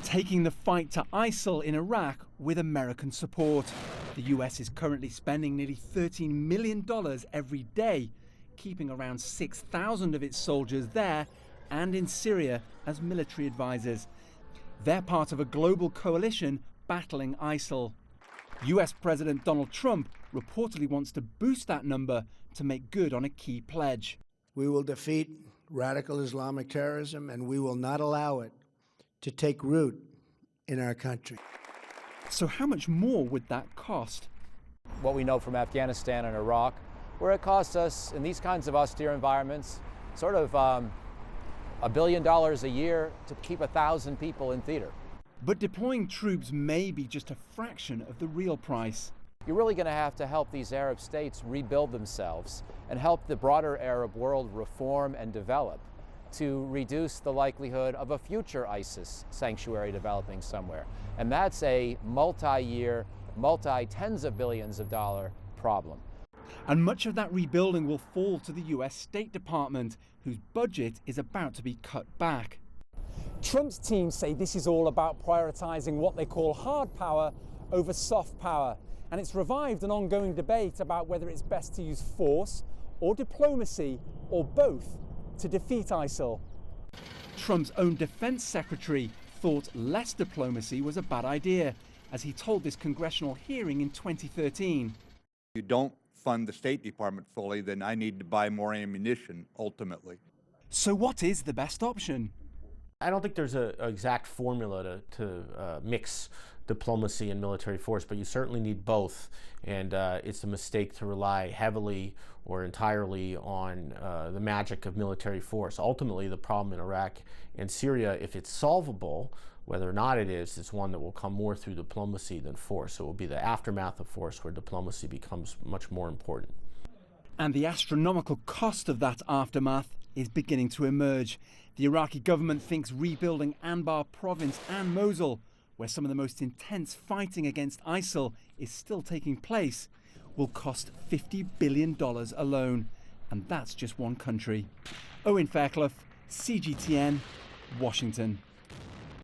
taking the fight to ISIL in Iraq with American support. The US is currently spending nearly $13 million every day, keeping around 6,000 of its soldiers there and in Syria as military advisors. They're part of a global coalition battling ISIL. US President Donald Trump reportedly wants to boost that number to make good on a key pledge. We will defeat radical Islamic terrorism, and we will not allow it to take root in our country. So how much more would that cost? What we know from Afghanistan and Iraq, where it costs us in these kinds of austere environments sort of $1 billion a year to keep 1,000 people in theater. But deploying troops may be just a fraction of the real price. You're really going to have to help these Arab states rebuild themselves and help the broader Arab world reform and develop to reduce the likelihood of a future ISIS sanctuary developing somewhere. And that's a multi-year, multi-tens of billions of dollar problem. And much of that rebuilding will fall to the US State Department, whose budget is about to be cut back. Trump's team say this is all about prioritizing what they call hard power over soft power. And it's revived an ongoing debate about whether it's best to use force or diplomacy or both to defeat ISIL. Trump's own defense secretary thought less diplomacy was a bad idea, as he told this congressional hearing in 2013. You don't fund the State Department fully, then I need to buy more ammunition, ultimately. So what is the best option? I don't think there's an exact formula to mix diplomacy and military force, but you certainly need both. And it's a mistake to rely heavily or entirely on the magic of military force. Ultimately, the problem in Iraq and Syria, if it's solvable, whether or not it is one that will come more through diplomacy than force. So it will be the aftermath of force where diplomacy becomes much more important. And the astronomical cost of that aftermath is beginning to emerge. The Iraqi government thinks rebuilding Anbar province and Mosul, where some of the most intense fighting against ISIL is still taking place, will cost $50 billion alone. And that's just one country. Owen, Fairclough, CGTN, Washington.